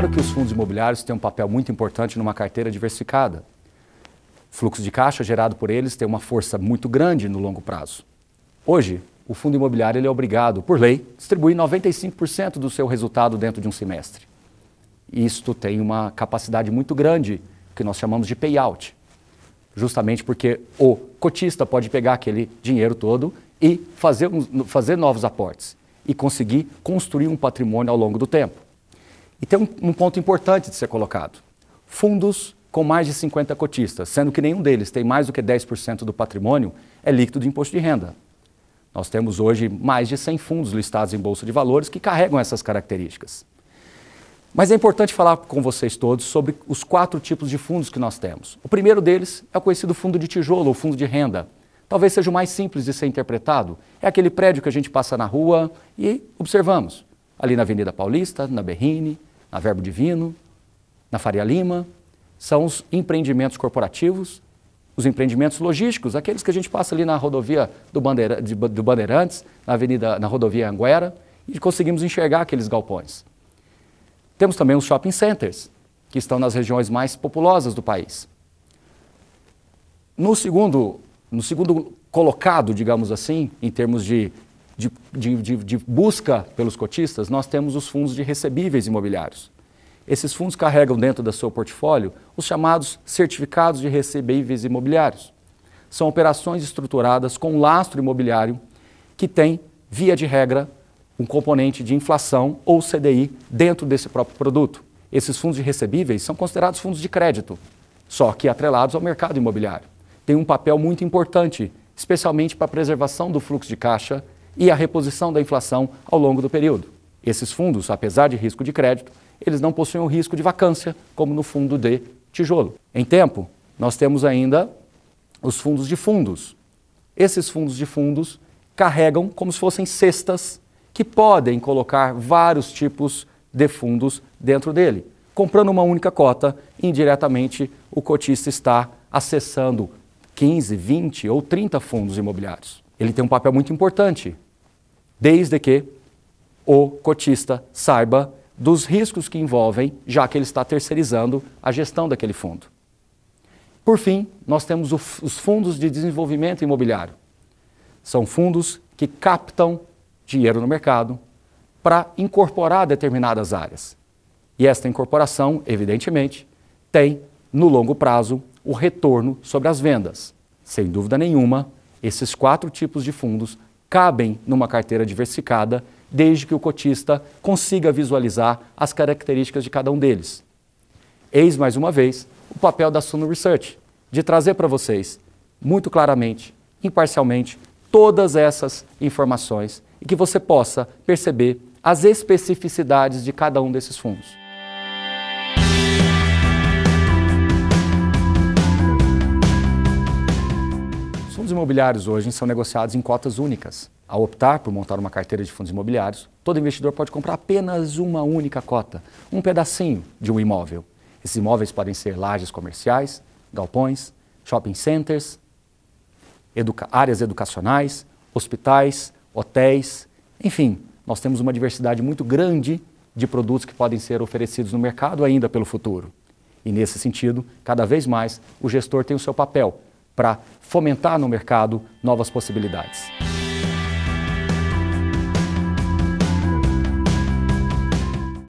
Claro que os fundos imobiliários têm um papel muito importante numa carteira diversificada. O fluxo de caixa gerado por eles tem uma força muito grande no longo prazo. Hoje, o fundo imobiliário ele é obrigado, por lei, a distribuir 95% do seu resultado dentro de um semestre. Isto tem uma capacidade muito grande, que nós chamamos de payout, justamente porque o cotista pode pegar aquele dinheiro todo e fazer novos aportes e conseguir construir um patrimônio ao longo do tempo. E tem um ponto importante de ser colocado. Fundos com mais de 50 cotistas, sendo que nenhum deles tem mais do que 10% do patrimônio, é líquido de imposto de renda. Nós temos hoje mais de 100 fundos listados em Bolsa de Valores que carregam essas características. Mas é importante falar com vocês todos sobre os 4 tipos de fundos que nós temos. O primeiro deles é o conhecido fundo de tijolo ou fundo de renda. Talvez seja o mais simples de ser interpretado. É aquele prédio que a gente passa na rua e observamos. Ali na Avenida Paulista, na Berrini, na Verbo Divino, na Faria Lima. São os empreendimentos corporativos, os empreendimentos logísticos, aqueles que a gente passa ali na rodovia do Bandeirantes, na rodovia Anguera, e conseguimos enxergar aqueles galpões. Temos também os shopping centers, que estão nas regiões mais populosas do país. No segundo colocado, digamos assim, em termos de busca pelos cotistas, nós temos os fundos de recebíveis imobiliários. Esses fundos carregam dentro do seu portfólio os chamados certificados de recebíveis imobiliários. São operações estruturadas com lastro imobiliário que tem, via de regra, um componente de inflação ou CDI dentro desse próprio produto. Esses fundos de recebíveis são considerados fundos de crédito, só que atrelados ao mercado imobiliário. Tem um papel muito importante, especialmente para a preservação do fluxo de caixa e a reposição da inflação ao longo do período. Esses fundos, apesar de risco de crédito, eles não possuem o risco de vacância, como no fundo de tijolo. Em tempo, nós temos ainda os fundos de fundos. Esses fundos de fundos carregam como se fossem cestas que podem colocar vários tipos de fundos dentro dele. Comprando uma única cota, indiretamente o cotista está acessando 15, 20 ou 30 fundos imobiliários. Ele tem um papel muito importante, desde que o cotista saiba dos riscos que envolvem, já que ele está terceirizando a gestão daquele fundo. Por fim, nós temos os fundos de desenvolvimento imobiliário. São fundos que captam dinheiro no mercado para incorporar determinadas áreas. E esta incorporação, evidentemente, tem, no longo prazo, o retorno sobre as vendas. Sem dúvida nenhuma, esses 4 tipos de fundos cabem numa carteira diversificada, desde que o cotista consiga visualizar as características de cada um deles. Eis, mais uma vez, o papel da Suno Research, de trazer para vocês, muito claramente, imparcialmente, todas essas informações e que você possa perceber as especificidades de cada um desses fundos. Os fundos imobiliários hoje são negociados em cotas únicas. Ao optar por montar uma carteira de fundos imobiliários, todo investidor pode comprar apenas uma única cota, um pedacinho de um imóvel. Esses imóveis podem ser lajes comerciais, galpões, shopping centers, áreas educacionais, hospitais, hotéis, enfim, nós temos uma diversidade muito grande de produtos que podem ser oferecidos no mercado ainda pelo futuro. E nesse sentido, cada vez mais, o gestor tem o seu papel para fomentar no mercado novas possibilidades.